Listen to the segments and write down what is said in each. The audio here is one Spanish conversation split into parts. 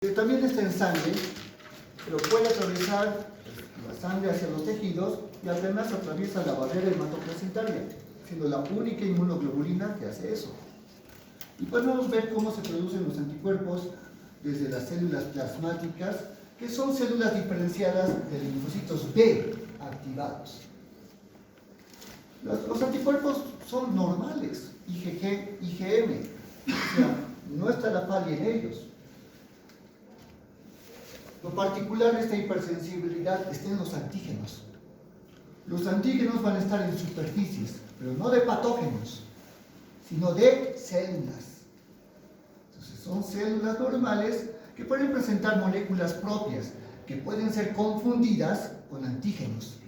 También está en sangre, pero puede atravesar la sangre hacia los tejidos y además atraviesa la barrera hematoplacentaria, siendo la única inmunoglobulina que hace eso. Y podemos ver cómo se producen los anticuerpos desde las células plasmáticas, que son células diferenciadas de linfocitos B activados. Los anticuerpos son normales, IgG, IgM, o sea, no está la falla en ellos. Lo particular de esta hipersensibilidad está en los antígenos. Los antígenos van a estar en superficies, pero no de patógenos, sino de células. Entonces son células normales que pueden presentar moléculas propias, que pueden ser confundidas con antígenos.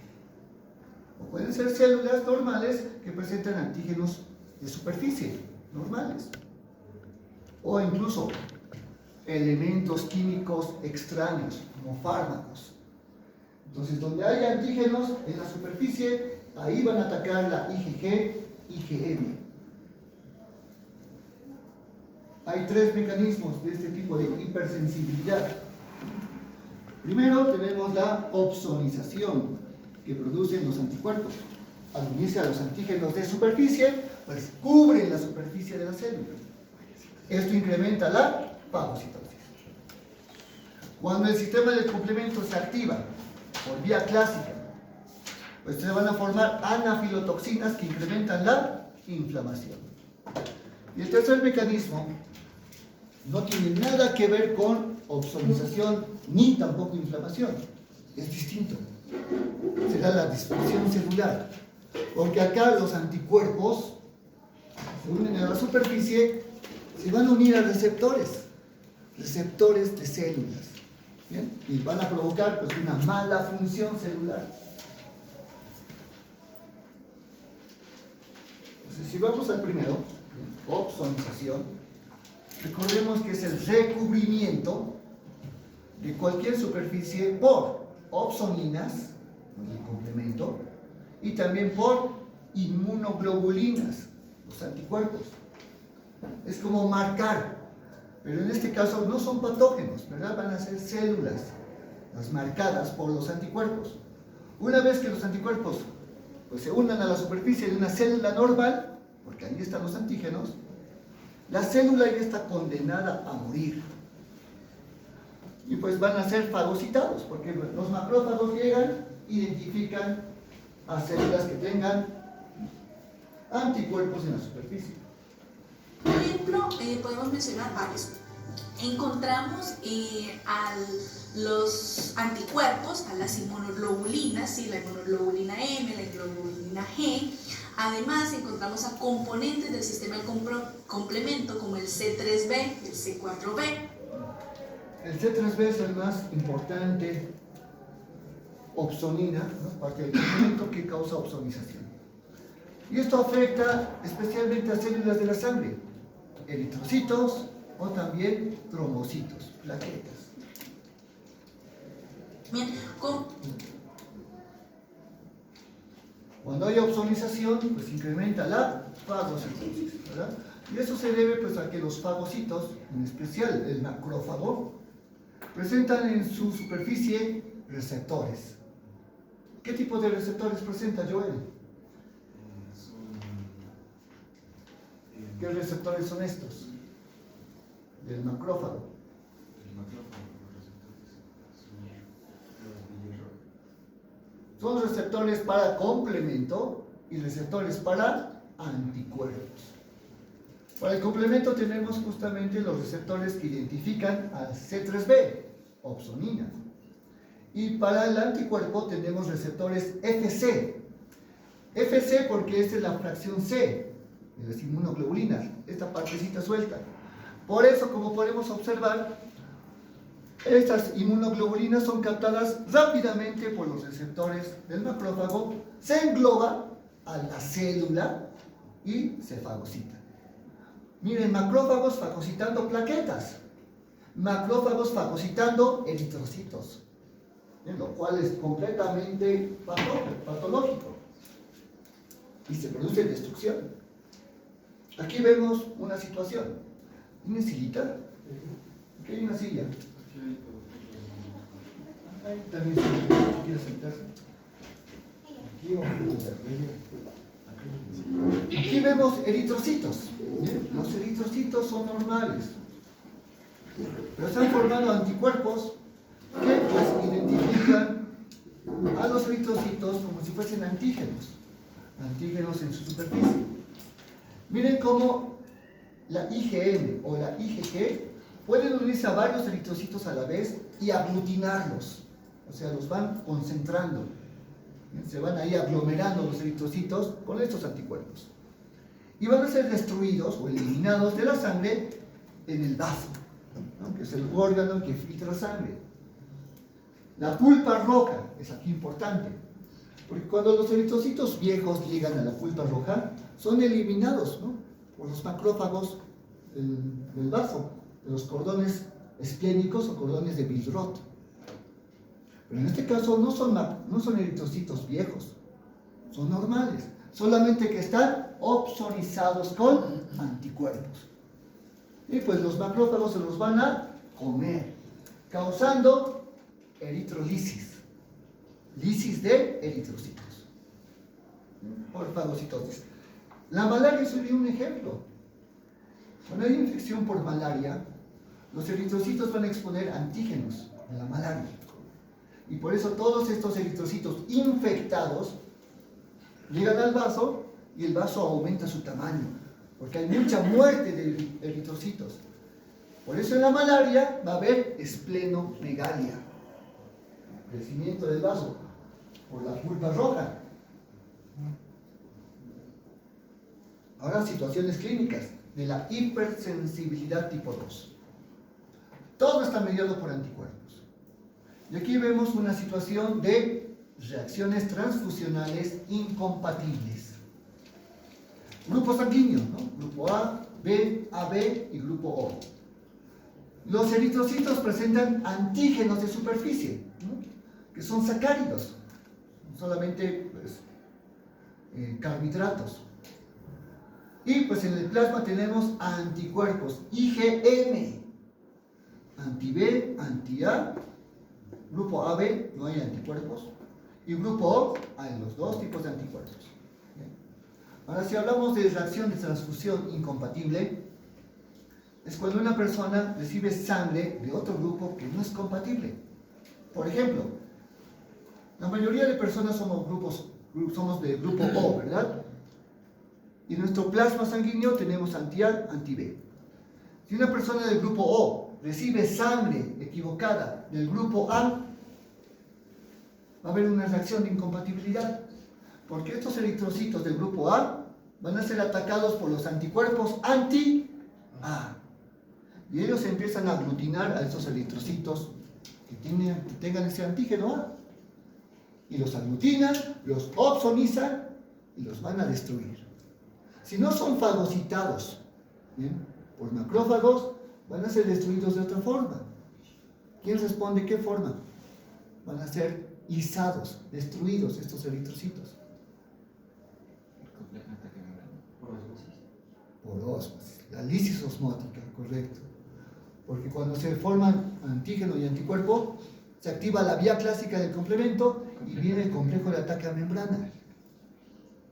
O pueden ser células normales que presentan antígenos de superficie, normales. O incluso elementos químicos extraños, como fármacos. Entonces, donde hay antígenos en la superficie, ahí van a atacar la IgG, IgM. Hay tres mecanismos de este tipo de hipersensibilidad. Primero tenemos la opsonización que producen los anticuerpos. Al unirse a los antígenos de superficie, pues cubren la superficie de la célula. Esto incrementa la fagocitosis. Cuando el sistema de complemento se activa por vía clásica, pues se van a formar anafilotoxinas que incrementan la inflamación. Y el tercer mecanismo no tiene nada que ver con opsonización ni tampoco inflamación. Es distinto. Será la disfunción celular. Porque acá los anticuerpos se unen a la superficie, se van a unir a receptores de células. ¿Bien? Y van a provocar pues, una mala función celular. Entonces, si vamos al primero, opsonización, recordemos que es el recubrimiento de cualquier superficie por opsoninas, el complemento, y también por inmunoglobulinas, los anticuerpos. Es como marcar. Pero en este caso no son patógenos, ¿verdad? Van a ser células, las marcadas por los anticuerpos. Una vez que los anticuerpos pues, se unan a la superficie de una célula normal, porque ahí están los antígenos, la célula ya está condenada a morir. Y pues van a ser fagocitados, porque los macrófagos llegan, identifican a células que tengan anticuerpos en la superficie. Por ejemplo, podemos mencionar varios. Encontramos a los anticuerpos, a las inmunoglobulinas, ¿sí? La inmunoglobulina M, la inmunoglobulina G. Además, encontramos a componentes del sistema de complemento como el C3b, el C4b. El C3b es el más importante opsonina, ¿no? Parte del complemento que causa opsonización. Y esto afecta especialmente a células de la sangre, eritrocitos o también trombocitos, plaquetas. Bien, Cuando hay opsonización, pues incrementa la fagocitosis, ¿verdad? Y eso se debe pues, a que los fagocitos, en especial el macrófago, presentan en su superficie receptores. ¿Qué tipo de receptores presenta, Joel? ¿Qué receptores son estos? Del macrófago. Son receptores para complemento y receptores para anticuerpos. Para el complemento tenemos justamente los receptores que identifican al C3b, opsonina. Y para el anticuerpo tenemos receptores FC. FC porque esta es la fracción C de las inmunoglobulinas, esta partecita suelta. Por eso, como podemos observar, estas inmunoglobulinas son captadas rápidamente por los receptores del macrófago, se engloba a la célula y se fagocita. Miren, macrófagos fagocitando plaquetas, macrófagos fagocitando eritrocitos, lo cual es completamente patológico y se produce destrucción. Aquí vemos una situación, una sillita, aquí hay una silla, Ahí también si quiere sentarse. Aquí vemos eritrocitos. ¿Bien? Los eritrocitos son normales, pero están formando anticuerpos que pues identifican a los eritrocitos como si fuesen antígenos en su superficie. Miren cómo la IgM o la IgG pueden unirse a varios eritrocitos a la vez y aglutinarlos, o sea, los van concentrando. Se van ahí aglomerando los eritrocitos con estos anticuerpos y van a ser destruidos o eliminados de la sangre en el vaso, ¿no? Que es el órgano que filtra sangre. La pulpa roja es aquí importante, porque cuando los eritrocitos viejos llegan a la pulpa roja, son eliminados, ¿no?, por los macrófagos del vaso, de los cordones esplénicos o cordones de Billroth. Pero en este caso no son eritrocitos viejos, son normales, solamente que están opsonizados con anticuerpos. Y pues los macrófagos se los van a comer, causando eritrolisis, lisis de eritrocitos, por fagocitosis. La malaria sería un ejemplo. Cuando hay infección por malaria, los eritrocitos van a exponer antígenos de la malaria. Y por eso todos estos eritrocitos infectados llegan al vaso y el vaso aumenta su tamaño, porque hay mucha muerte de eritrocitos. Por eso en la malaria va a haber esplenomegalia, crecimiento del vaso, por la pulpa roja. Ahora, situaciones clínicas de la hipersensibilidad tipo 2. Todo está mediado por anticuerpos. Y aquí vemos una situación de reacciones transfusionales incompatibles. Grupos sanguíneos, ¿no? Grupo A, B, AB y grupo O. Los eritrocitos presentan antígenos de superficie, ¿no?, que son sacáridos, solamente pues, carbohidratos. Y pues en el plasma tenemos anticuerpos IgM, anti-B, anti-A. Grupo AB no hay anticuerpos, y grupo O hay los dos tipos de anticuerpos. Bien. Ahora, si hablamos de reacción de transfusión incompatible, es cuando una persona recibe sangre de otro grupo que no es compatible. Por ejemplo, la mayoría de personas somos de grupo O, ¿verdad? Y en nuestro plasma sanguíneo tenemos anti-A, anti-B. Si una persona del grupo O recibe sangre equivocada del grupo A, va a haber una reacción de incompatibilidad, porque estos eritrocitos del grupo A van a ser atacados por los anticuerpos anti-A, y ellos empiezan a aglutinar a estos eritrocitos que tengan ese antígeno A, y los aglutinan, los opsonizan y los van a destruir. Si no son fagocitados, ¿bien?, por macrófagos, van a ser destruidos de otra forma. ¿Quién responde qué forma? Van a ser izados, destruidos estos eritrocitos. Por ósmosis. La lisis osmótica, correcto. Porque cuando se forman antígeno y anticuerpo, se activa la vía clásica del complemento y viene el complejo de ataque a membrana,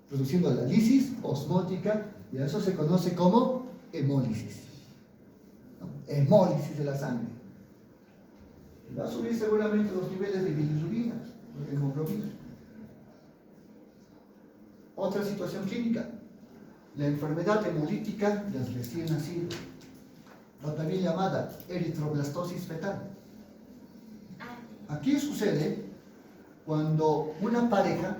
produciendo la lisis osmótica, y a eso se conoce como hemólisis. Hemólisis de la sangre. Va a subir seguramente los niveles de bilirrubina, de hemoglobina. Otra situación clínica, la enfermedad hemolítica del recién nacido, también llamada eritroblastosis fetal. Aquí sucede cuando una pareja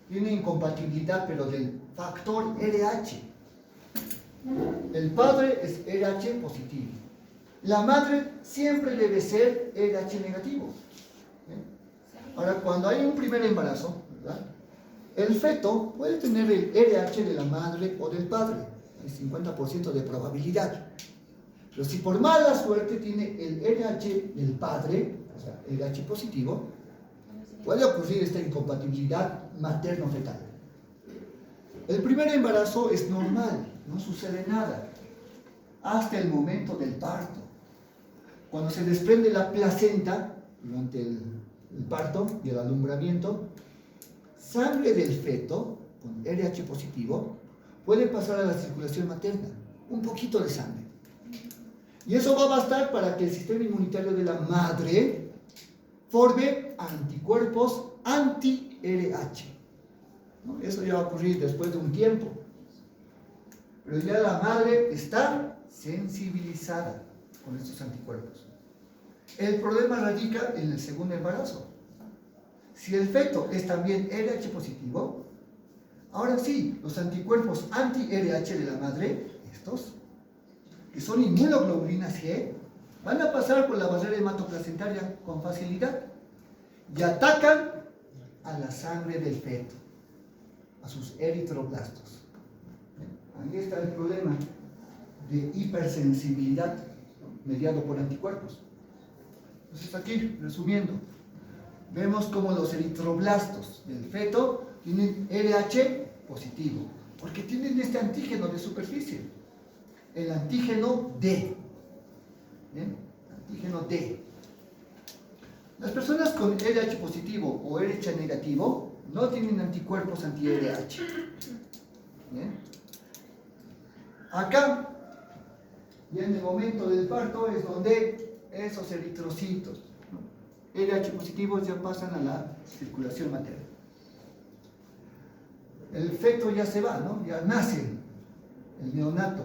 tiene incompatibilidad, pero del factor RH. El padre es RH positivo. La madre siempre debe ser RH negativo. Ahora, cuando hay un primer embarazo, ¿verdad?, el feto puede tener el RH de la madre o del padre, hay 50% de probabilidad. Pero si por mala suerte tiene el RH del padre, o sea, RH positivo, puede ocurrir esta incompatibilidad materno-fetal. El primer embarazo es normal, no sucede nada, hasta el momento del parto. Cuando se desprende la placenta, durante el parto y el alumbramiento, sangre del feto con RH positivo puede pasar a la circulación materna, un poquito de sangre. Y eso va a bastar para que el sistema inmunitario de la madre forme anticuerpos anti-RH. ¿No? Eso ya va a ocurrir después de un tiempo. Pero ya la madre está sensibilizada con estos anticuerpos. El problema radica en el segundo embarazo. Si el feto es también RH positivo, ahora sí, los anticuerpos anti-RH de la madre, estos, que son inmunoglobulinas G, van a pasar por la barrera hematoplacentaria con facilidad y atacan a la sangre del feto, a sus eritroblastos. Ahí está el problema de hipersensibilidad, ¿no?, mediado por anticuerpos. Entonces aquí, resumiendo, vemos como los eritroblastos del feto tienen RH positivo, porque tienen este antígeno de superficie, el antígeno D. ¿Bien? Antígeno D. Las personas con RH positivo o RH negativo no tienen anticuerpos anti-RH. ¿Bien? Acá, ya en el momento del parto, es donde esos eritrocitos, ¿no?, RH positivos, ya pasan a la circulación materna. El feto ya se va, ¿no? Ya nace el neonato,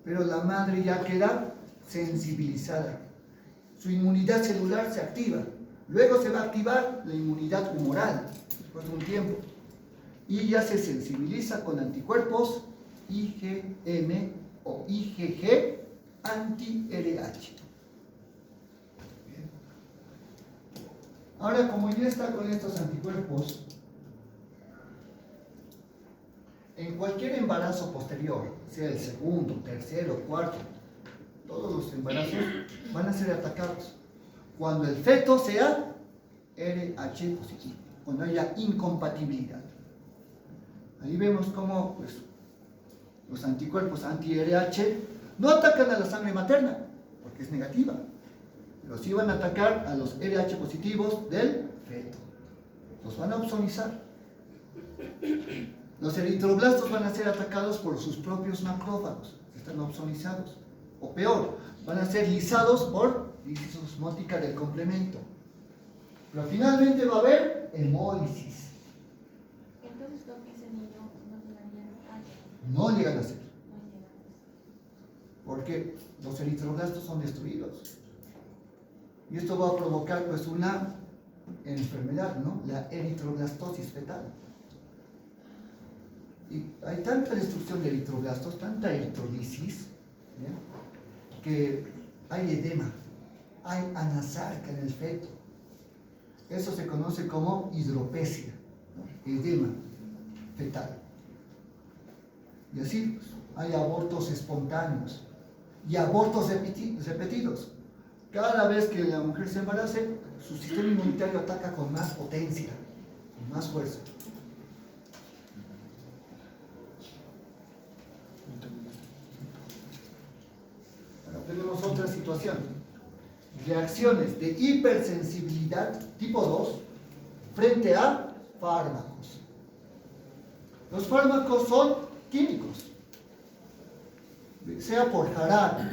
pero la madre ya queda sensibilizada. Su inmunidad celular se activa. Luego se va a activar la inmunidad humoral después de un tiempo. Y ya se sensibiliza con anticuerpos IgM o IgG anti-RH. Ahora, como ya está con estos anticuerpos, en cualquier embarazo posterior, sea el segundo, tercero, cuarto, todos los embarazos van a ser atacados cuando el feto sea RH positivo, cuando haya incompatibilidad. Ahí vemos cómo, pues, los anticuerpos anti-RH no atacan a la sangre materna, porque es negativa, pero sí van a atacar a los RH positivos del feto. Los van a opsonizar. Los eritroblastos van a ser atacados por sus propios macrófagos, que están opsonizados. O peor, van a ser lisados por lisis osmótica del complemento. Pero finalmente va a haber hemólisis. Entonces, lo que ese niño no llegaría a No llegan a ser. Porque los eritroblastos son destruidos. Y esto va a provocar, pues, una enfermedad, ¿no? La eritroblastosis fetal. Y hay tanta destrucción de eritroblastos, tanta eritrolisis, ¿ya?, que hay edema, hay anasarca en el feto. Eso se conoce como hidropesia, ¿no?, edema fetal. Y así, pues, hay abortos espontáneos y abortos repetidos. Cada vez que la mujer se embarace, su sistema inmunitario ataca con más potencia, con más fuerza. Ahora tenemos otra situación. Reacciones de hipersensibilidad tipo 2 frente a fármacos. Los fármacos son químicos, sea por jarabe,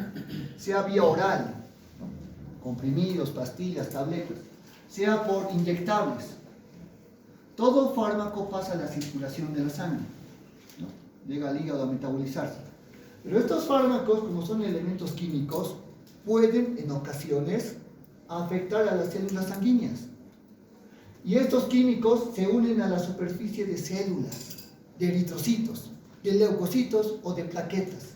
sea vía oral, ¿no?, comprimidos, pastillas, tabletas, sea por inyectables. Todo fármaco pasa a la circulación de la sangre, ¿no?, llega al hígado a metabolizarse. Pero estos fármacos, como son elementos químicos, pueden en ocasiones afectar a las células sanguíneas. Y estos químicos se unen a la superficie de células, de eritrocitos, de leucocitos o de plaquetas.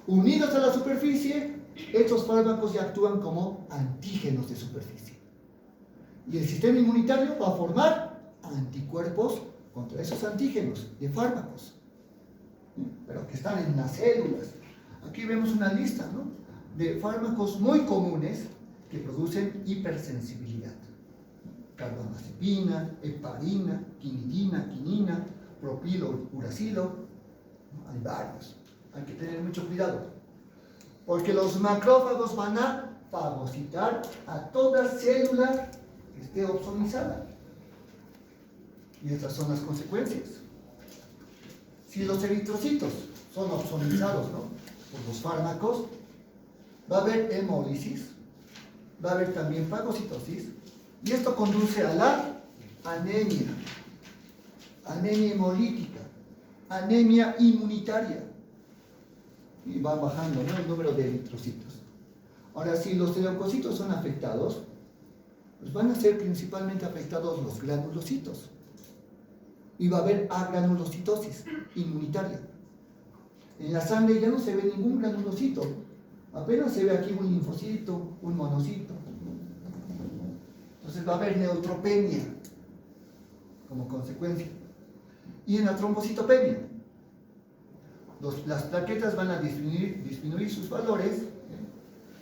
Unidos a la superficie, estos fármacos ya actúan como antígenos de superficie. Y el sistema inmunitario va a formar anticuerpos contra esos antígenos de fármacos, pero que están en las células. Aquí vemos una lista, ¿no?, de fármacos muy comunes que producen hipersensibilidad. Carbamazepina, heparina, quinidina, quinina, propilo, uracilo, ¿no?, hay varios. Hay que tener mucho cuidado, porque los macrófagos van a fagocitar a toda célula que esté opsonizada. Y estas son las consecuencias. Si los eritrocitos son opsonizados, ¿no?, por los fármacos, va a haber hemólisis, va a haber también fagocitosis, y esto conduce a la anemia, anemia hemolítica, anemia inmunitaria, y va bajando, ¿no?, el número de eritrocitos. Ahora, si los leucocitos son afectados, pues van a ser principalmente afectados los granulocitos, y va a haber agranulocitosis inmunitaria. En la sangre ya no se ve ningún granulocito, apenas se ve aquí un linfocito, un monocito. Entonces va a haber neutropenia como consecuencia. Y en la trombocitopenia, las plaquetas van a disminuir sus valores,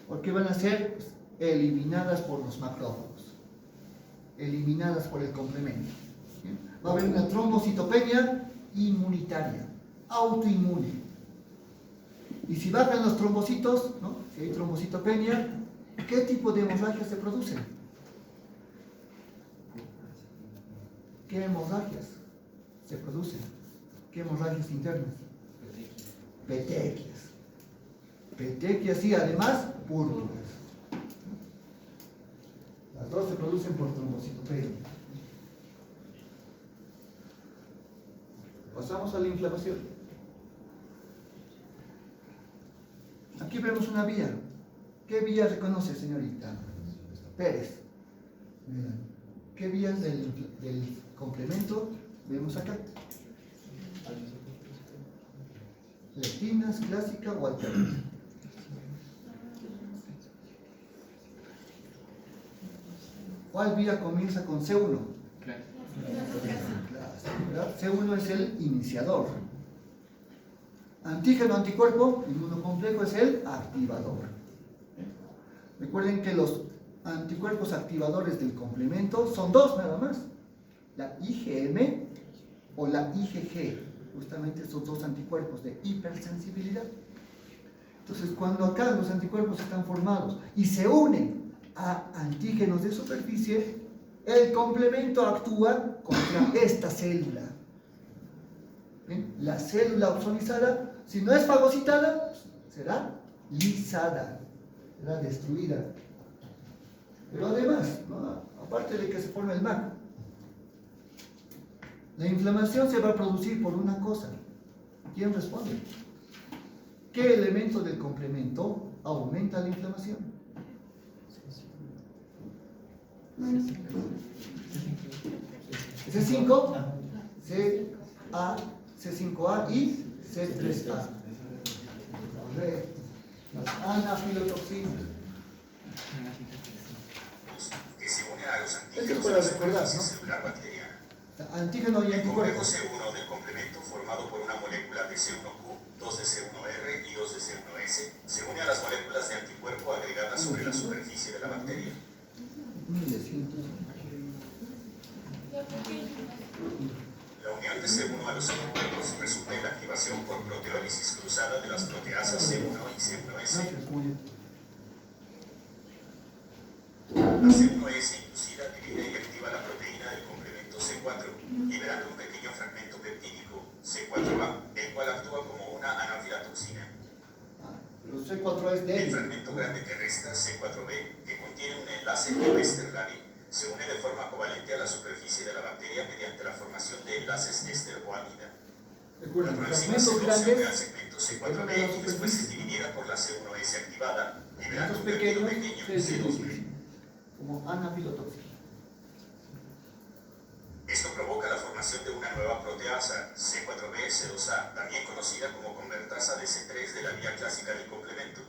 porque van a ser, pues, eliminadas por los macrófagos, eliminadas por el complemento. Va a haber una trombocitopenia inmunitaria, autoinmune. Y si bajan los trombocitos, ¿no?, si hay trombocitopenia, ¿qué tipo de hemorragias se producen? ¿Qué hemorragias se producen? ¿Qué hemorragias internas? Petequias. Petequias y además púrpuras. Las dos se producen por trombocitopenia. Pasamos a la inflamación. Aquí vemos una vía. ¿Qué vía reconoce, señorita Pérez? ¿Qué vías del complemento vemos acá? Lectinas, clásica o alterna. ¿Cuál vía comienza con C1? ¿Verdad? C1 es el iniciador. Antígeno, anticuerpo, inmunocomplejo es el activador. Recuerden que los anticuerpos activadores del complemento son dos nada más: la IgM o la IgG, justamente esos dos anticuerpos de hipersensibilidad. Entonces, cuando acá los anticuerpos están formados y se unen a antígenos de superficie, el complemento actúa contra esta célula. ¿Ven? La célula opsonizada, si no es fagocitada, será lisada, será destruida. Pero además, ¿no?, aparte de que se forma el MAC, la inflamación se va a producir por una cosa. ¿Quién responde? ¿Qué elemento del complemento aumenta la inflamación? C5, C5A y C3A. Correcto. Las anafilotoxinas. Que se une a los Es que antígenos para de la recordar, superficie ¿no?, celular bacteriana. antígeno y El complejo anticuerpo. C1 del complemento, formado por una molécula de C1Q, 2 de C1R y 2 de C1S, se une a las moléculas de anticuerpo agregadas sobre la superficie de la bacteria. La unión de C1 a los anticuerpos resulta en la activación por proteólisis cruzada de las proteasas C1 y C1S. La C1S inducida divide y activa la proteína del complemento C4, liberando un pequeño fragmento peptídico, C4A, el cual actúa como una anafilatoxina. Los C4 es El débil. fragmento grande que resta, C4B, que contiene un enlace coester-Lavi, se une de forma covalente a la superficie de la bacteria mediante la formación de enlaces éster o amida. La Recuerden, proenzima fragmentos C2 se une al grandes, segmento C4B y después es dividida por la C1S activada, liberando fragmentos un peptido pequeños, pequeño, C2B. como anafilotoxina. Esto provoca la formación de una nueva proteasa, C4B, C2A, también conocida como convertasa de C3 de la vía clásica del complemento.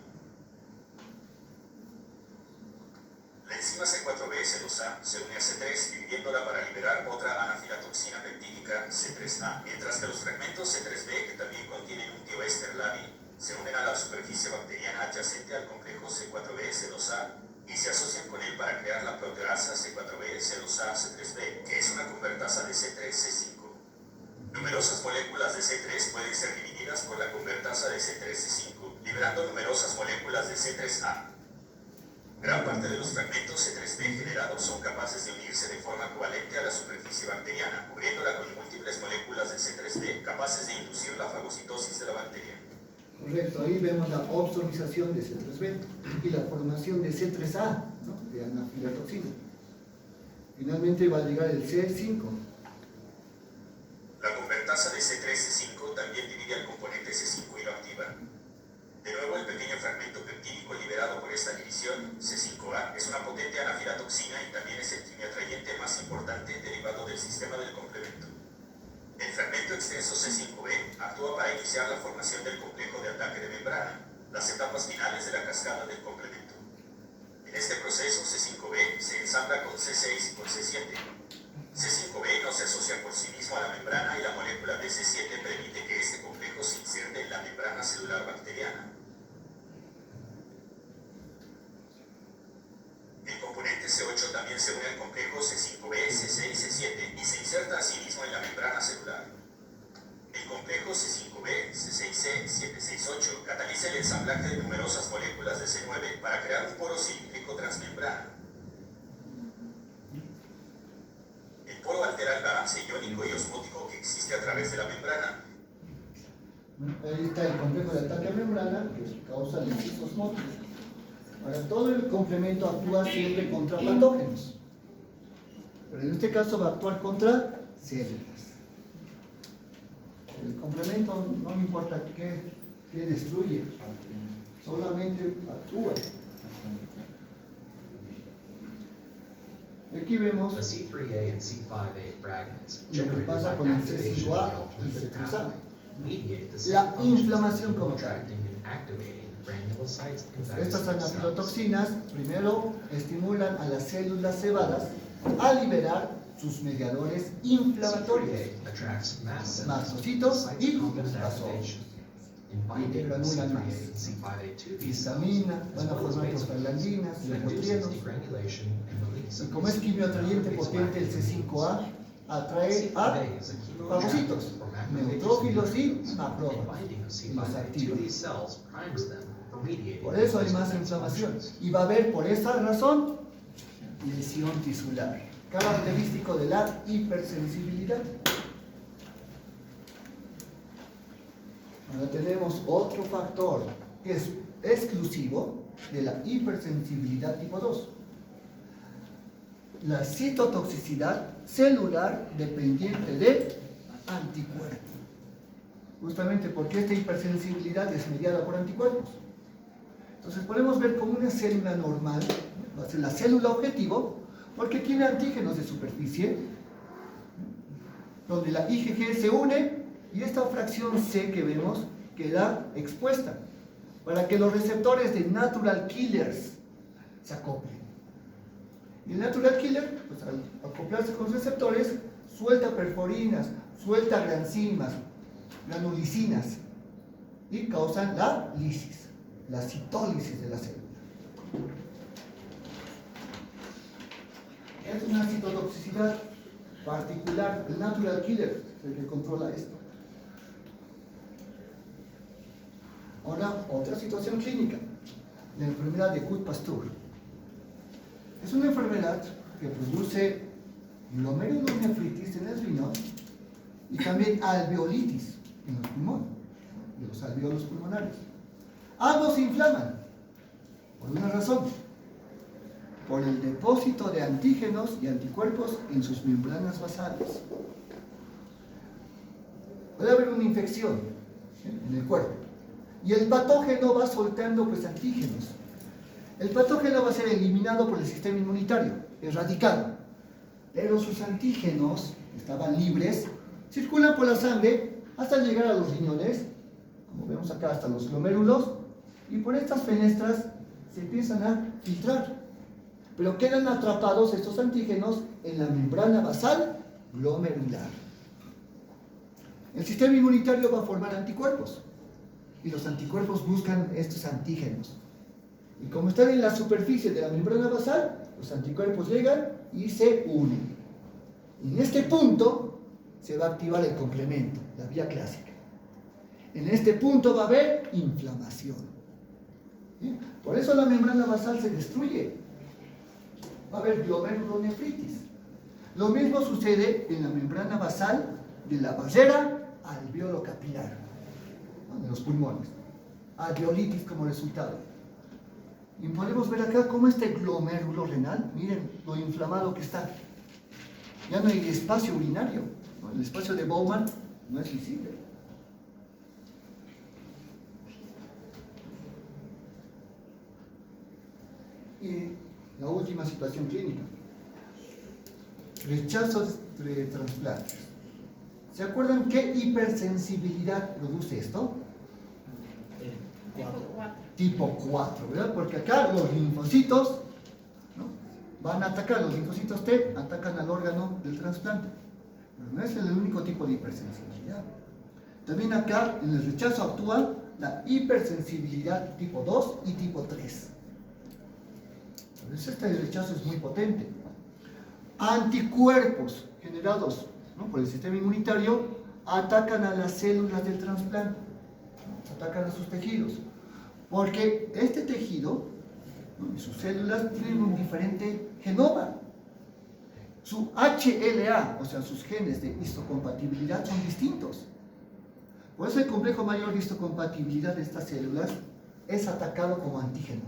La enzima C4B, C2A, se une a C3, dividiéndola para liberar otra anafilatoxina peptídica, C3A, mientras que los fragmentos C3B, que también contienen un tioéster Lavi, se unen a la superficie bacteriana adyacente al complejo C4B, C2A, y se asocian con él para crear la proteasa C4B, C2A, C3B, que es una convertasa de C3, C5. Numerosas moléculas de C3 pueden ser divididas por la convertasa de C3, C5, liberando numerosas moléculas de C3A. Gran parte de los fragmentos C3b generados son capaces de unirse de forma covalente a la superficie bacteriana, cubriéndola con múltiples moléculas de C3b capaces de inducir la fagocitosis de la bacteria. Correcto, ahí vemos la opsonización de C3b y la formación de C3a, ¿no?, de anafilatoxina. Finalmente va a llegar el C5. La convertasa de C3-C5 también divide al componente C5 y lo activa. De nuevo, el pequeño fragmento peptídico liberado por esta división, C5a, es una potente anafilatoxina y también es el quimioatrayente más importante derivado del sistema del complemento. El fragmento extenso C5b actúa para iniciar la formación del complejo de ataque de membrana, las etapas finales de la cascada del complemento. En este proceso, C5b se ensambla con C6 y con C7. C5b no se asocia por sí mismo a la membrana y la molécula de C7 permite que este complejo se inserte en la membrana celular bacteriana. El componente C8 también se une al complejo C5b, C6 y C7 y se inserta a sí mismo en la membrana celular. El complejo C5b, C6c, 768 cataliza el ensamblaje de numerosas moléculas de C9 para crear un poro cilíndrico transmembrana. El poro altera el balance iónico y osmótico que existe a través de la membrana. Ahí está el complejo de ataque a membrana que causa lisis osmótica. Ahora, todo el complemento actúa siempre contra patógenos, pero en este caso va a actuar contra células. El complemento no me importa qué destruye, solamente actúa. Aquí vemos The C3A and C5A fragments lo que generated pasa by con el activation C5A of y the C3A. pathway mediate the La same functions inflamación in como tal. contracting and activating granulocytes and Estas phagocytic cells. anafilotoxinas primero estimulan a las células cebadas a liberar sus mediadores inflamatorios, C3A attracts mast cells, mastocitos y cytotoxic vasófilos. activation. In binding the granulan C3A más. and C5A to these cells, Histamina, as van a well as formar vasopressors, prostaglandinas, reduces leucotrienos. degranulation and release Y of como es quimioatrayente potente el C5A, atrae a C5A is a chemoattractant fagocitos, for macrophages neutrófilos y and macrófagos. binding of Y los C5A to activa. these cells primes them for mediating Por eso hay these más defense inflamación. functions. Y va a haber, por esa razón, lesión tisular, característico de la hipersensibilidad. Ahora tenemos otro factor que es exclusivo de la hipersensibilidad tipo 2. La citotoxicidad celular dependiente de anticuerpos. Justamente porque esta hipersensibilidad es mediada por anticuerpos. Entonces podemos ver como una célula normal, ¿no?, va a ser la célula objetivo, porque tiene antígenos de superficie, donde la IgG se une y esta fracción C que vemos queda expuesta, para que los receptores de natural killers se acoplen. Y el natural killer, pues al acoplarse con los receptores, suelta perforinas, suelta granzimas, granulicinas, y causan la lisis, la citólisis de la célula. Es una citotoxicidad particular, el natural killer es el que controla esto. Ahora, otra situación clínica, la enfermedad de Cook-Pasteur. Es una enfermedad que produce glomerulonefritis en el riñón y también alveolitis en los pulmones, de los alveolos pulmonares. Ambos se inflaman, por una razón, por el depósito de antígenos y anticuerpos en sus membranas basales. Puede haber una infección en el cuerpo y el patógeno va soltando pues antígenos. El patógeno va a ser eliminado por el sistema inmunitario, erradicado, pero sus antígenos estaban libres, circulan por la sangre hasta llegar a los riñones, como vemos acá, hasta los glomérulos, y por estas fenestras se empiezan a filtrar, pero quedan atrapados estos antígenos en la membrana basal glomerular. El sistema inmunitario va a formar anticuerpos, y los anticuerpos buscan estos antígenos. Y como están en la superficie de la membrana basal, los anticuerpos llegan y se unen. Y en este punto se va a activar el complemento, la vía clásica. En este punto va a haber inflamación. ¿Sí? Por eso la membrana basal se destruye. Va a haber glomerulonefritis. Lo mismo sucede en la membrana basal de la barrera alveolo-capilar, ¿no? De los pulmones. Alveolitis como resultado. Y podemos ver acá cómo este glomérulo renal, miren lo inflamado que está. Ya no hay espacio urinario, ¿no? El espacio de Bowman no es visible. Y la última situación clínica. Rechazo de trasplantes. ¿Se acuerdan qué hipersensibilidad produce esto? Tipo 4. Tipo 4, ¿verdad? Porque acá los linfocitos, ¿no?, van a atacar, los linfocitos T atacan al órgano del trasplante. Pero no es el único tipo de hipersensibilidad. También acá en el rechazo actúa la hipersensibilidad tipo 2 y tipo 3. Entonces este rechazo es muy potente. Anticuerpos generados, ¿no?, por el sistema inmunitario atacan a las células del trasplante, ¿no?, atacan a sus tejidos. Porque este tejido, ¿no?, y sus células tienen un diferente genoma. Su HLA, o sea, sus genes de histocompatibilidad son distintos. Por eso el complejo mayor de histocompatibilidad de estas células es atacado como antígeno.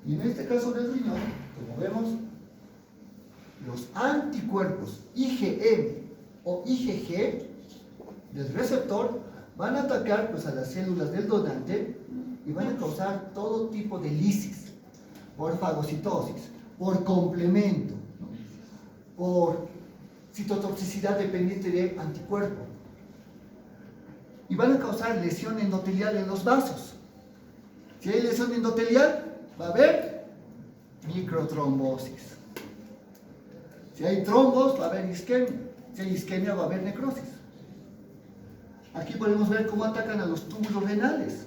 Y en este caso del riñón, como vemos, los anticuerpos IgM o IgG del receptor van a atacar, pues, a las células del donante y van a causar todo tipo de lisis, por fagocitosis, por complemento, ¿no?, por citotoxicidad dependiente de anticuerpo. Y van a causar lesión endotelial en los vasos. Si hay lesión endotelial, va a haber microtrombosis. Si hay trombos, va a haber isquemia. Si hay isquemia, va a haber necrosis. Aquí podemos ver cómo atacan a los túbulos renales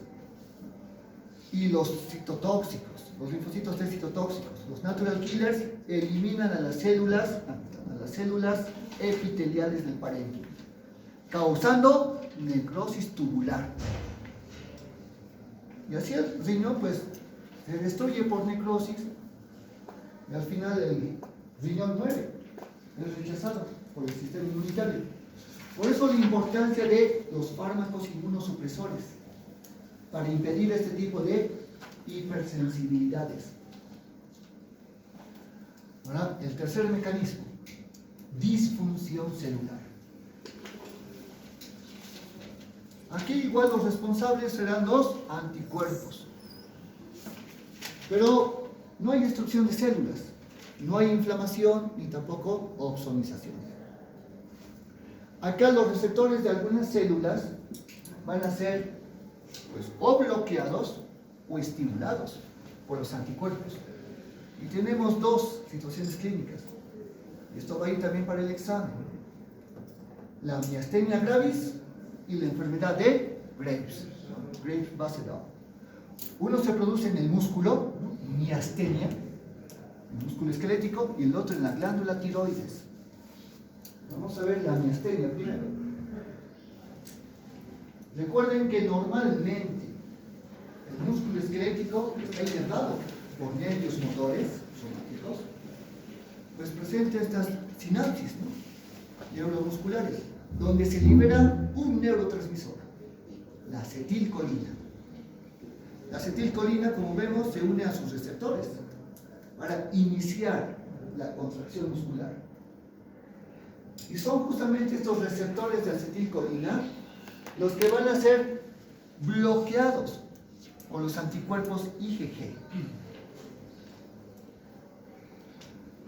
y los citotóxicos, los linfocitos T citotóxicos. Los natural killers eliminan a las células epiteliales del parénquima, causando necrosis tubular. Y así el riñón, pues, se destruye por necrosis y al final el riñón muere, es rechazado por el sistema inmunitario. Por eso la importancia de los fármacos inmunosupresores para impedir este tipo de hipersensibilidades. Ahora, el tercer mecanismo, disfunción celular. Aquí igual los responsables serán los anticuerpos. Pero no hay destrucción de células, no hay inflamación ni tampoco opsonización. Acá los receptores de algunas células van a ser, pues, o bloqueados o estimulados por los anticuerpos. Y tenemos dos situaciones clínicas. Y esto va a ir también para el examen. La miastenia gravis y la enfermedad de Graves, ¿no?, Graves-Basedow. Uno se produce en el músculo, ¿no?, miastenia, el músculo esquelético, y el otro en la glándula tiroides. Vamos a ver la miastenia primero. Recuerden que normalmente el músculo esquelético está inervado por nervios motores somáticos, pues presenta estas sinapsis, ¿no?, neuromusculares, donde se libera un neurotransmisor, la acetilcolina. La acetilcolina, como vemos, se une a sus receptores para iniciar la contracción muscular. Y son justamente estos receptores de acetilcolina los que van a ser bloqueados por los anticuerpos IgG.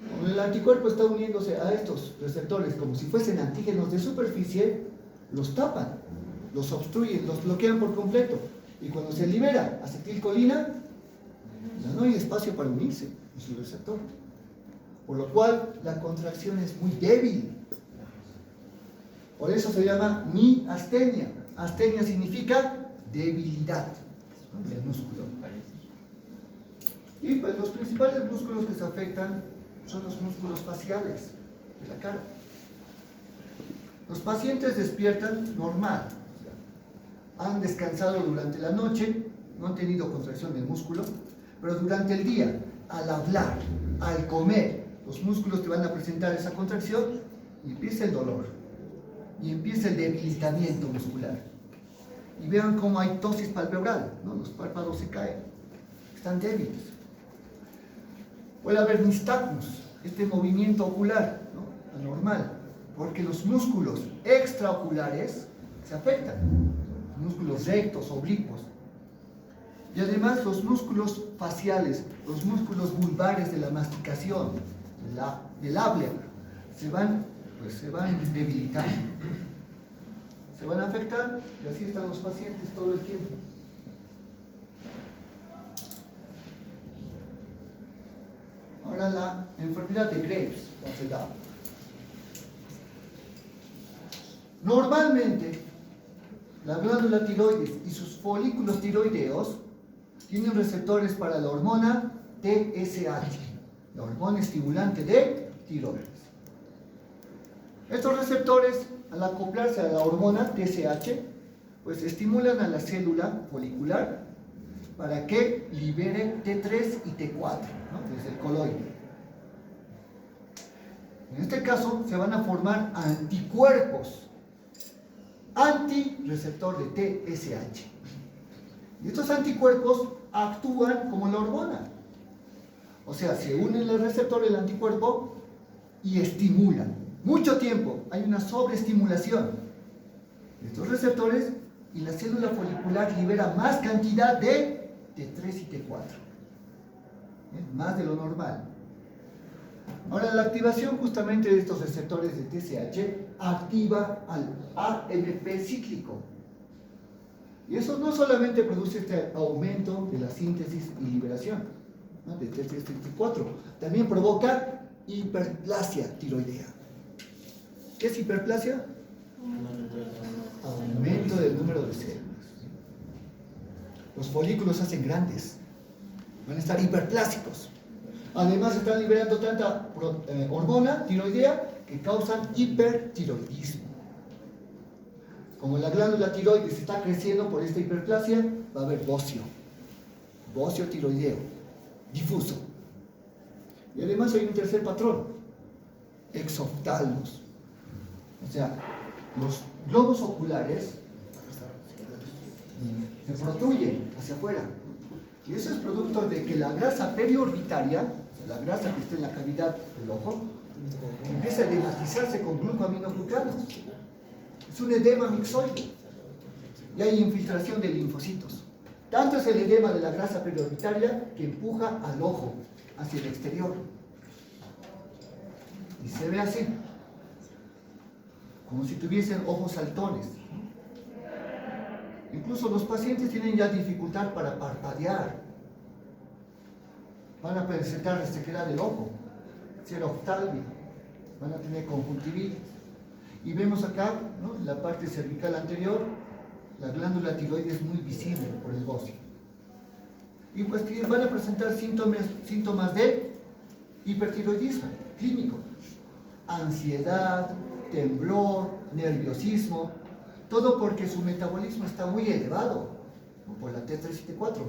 Cuando el anticuerpo está uniéndose a estos receptores como si fuesen antígenos de superficie, los tapan, los obstruyen, los bloquean por completo. Y cuando se libera acetilcolina, ya no hay espacio para unirse en su receptor. Por lo cual la contracción es muy débil. Por eso se llama miastenia. Astenia significa debilidad, ¿no?, del músculo. Y pues los principales músculos que se afectan son los músculos faciales de la cara. Los pacientes despiertan normal, o sea, han descansado durante la noche, no han tenido contracción del músculo, pero durante el día, al hablar, al comer, los músculos te van a presentar esa contracción y empieza el dolor, y empieza el debilitamiento muscular. Y vean cómo hay ptosis palpebral, ¿no? Los párpados se caen, están débiles. Puede haber nistagmus, este movimiento ocular, ¿no? Anormal, porque los músculos extraoculares se afectan, músculos rectos, oblicuos. Y además los músculos faciales, los músculos vulvares de la masticación, del habla, se van debilitando, se van a afectar, y así están los pacientes todo el tiempo. Ahora la enfermedad de Graves, la CEDAW. Normalmente, la glándula tiroides y sus folículos tiroideos tienen receptores para la hormona TSH, la hormona estimulante de tiroides. Estos receptores, al acoplarse a la hormona TSH, pues estimulan a la célula folicular para que libere T3 y T4, ¿no? Desde el coloide. En este caso se van a formar anticuerpos antirreceptor de TSH. Y estos anticuerpos actúan como la hormona. O sea, se unen al receptor del anticuerpo y estimulan. Mucho tiempo, hay una sobreestimulación de estos receptores y la célula folicular libera más cantidad de T3 y T4. Más de lo normal. Ahora, la activación justamente de estos receptores de TSH activa al AMP cíclico. Y eso no solamente produce este aumento de la síntesis y liberación, ¿no? De T3 y T4, también provoca hiperplasia tiroidea. ¿Qué es hiperplasia? Aumento del número de células. Los folículos se hacen grandes, van a estar hiperplásicos. Además están liberando tanta hormona tiroidea que causan hipertiroidismo. Como la glándula tiroides está creciendo por esta hiperplasia, va a haber bocio tiroideo, difuso. Y además hay un tercer patrón, exoftalmos. O sea, los globos oculares se protruyen hacia afuera. Y eso es producto de que la grasa periorbitaria, la grasa que está en la cavidad del ojo, empieza a edematizarse con glucoaminoglucanos. Es un edema mixoide y hay infiltración de linfocitos. Tanto es el edema de la grasa periorbitaria que empuja al ojo hacia el exterior. Y se ve así, como si tuviesen ojos saltones. Incluso los pacientes tienen ya dificultad para parpadear. Van a presentar resequedad del ojo, xeroftalmia, van a tener conjuntivitis. Y vemos acá, ¿no? En la parte cervical anterior, la glándula tiroides muy visible por el bocio. Y pues van a presentar síntomas de hipertiroidismo clínico. Ansiedad, temblor, nerviosismo, todo porque su metabolismo está muy elevado, por la T3 y T4.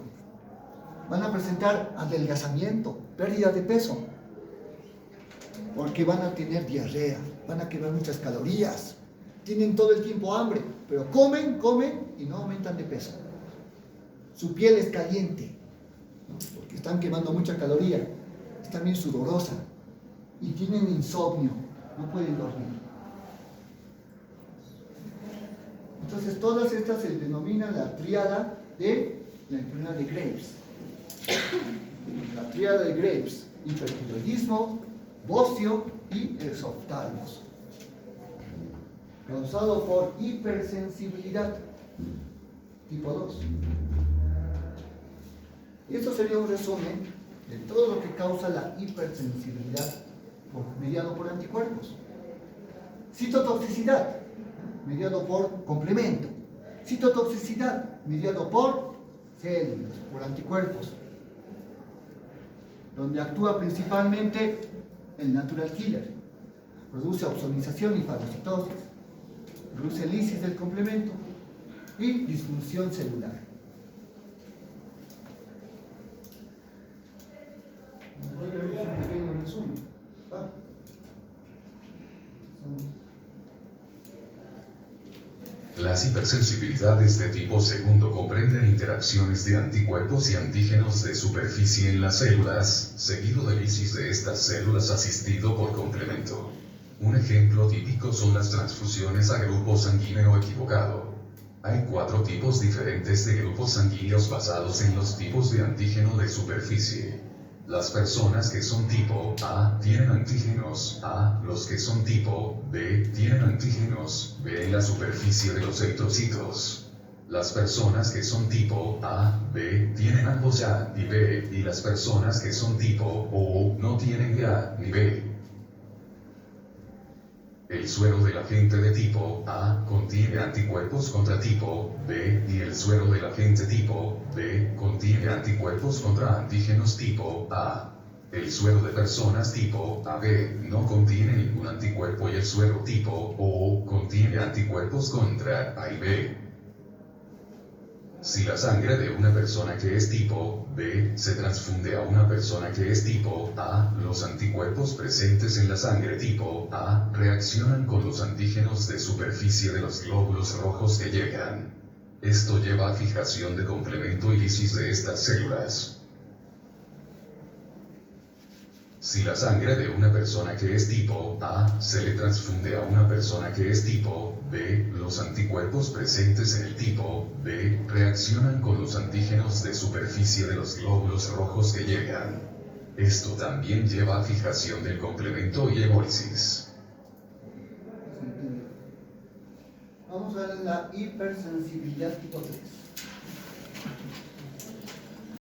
Van a presentar adelgazamiento, pérdida de peso, porque van a tener diarrea, van a quemar muchas calorías, tienen todo el tiempo hambre, pero comen y no aumentan de peso. Su piel es caliente, ¿no? Porque están quemando mucha caloría, es también sudorosa, y tienen insomnio, no pueden dormir. Entonces todas estas se denominan la tríada de la enfermedad de Graves. La tríada de Graves, hipertiroidismo, bocio y exoftalmos, causado por hipersensibilidad tipo 2. Y esto sería un resumen de todo lo que causa la hipersensibilidad mediado por anticuerpos. Citotoxicidad, mediado por complemento. Citotoxicidad, mediado por células, por anticuerpos, donde actúa principalmente el natural killer. Produce opsonización y fagocitosis, produce lisis del complemento y disfunción celular. Las hipersensibilidades de tipo segundo comprenden interacciones de anticuerpos y antígenos de superficie en las células, seguido de lisis de estas células asistido por complemento. Un ejemplo típico son las transfusiones a grupo sanguíneo equivocado. Hay 4 tipos diferentes de grupos sanguíneos basados en los tipos de antígeno de superficie. Las personas que son tipo A tienen antígenos A, los que son tipo B tienen antígenos B en la superficie de los eritrocitos. Las personas que son tipo A, B tienen ambos A y B, y las personas que son tipo O no tienen ni A ni B. El suero del agente de tipo A contiene anticuerpos contra tipo B y el suero del agente tipo B contiene anticuerpos contra antígenos tipo A. El suero de personas tipo AB no contiene ningún anticuerpo y el suero tipo O contiene anticuerpos contra A y B. Si la sangre de una persona que es tipo B se transfunde a una persona que es tipo A, los anticuerpos presentes en la sangre tipo A reaccionan con los antígenos de superficie de los glóbulos rojos que llegan. Esto lleva a fijación de complemento y lisis de estas células. Si la sangre de una persona que es tipo A se le transfunde a una persona que es tipo B, los anticuerpos presentes en el tipo B reaccionan con los antígenos de superficie de los glóbulos rojos que llegan. Esto también lleva a fijación del complemento y hemólisis. Vamos a ver la hipersensibilidad tipo 3.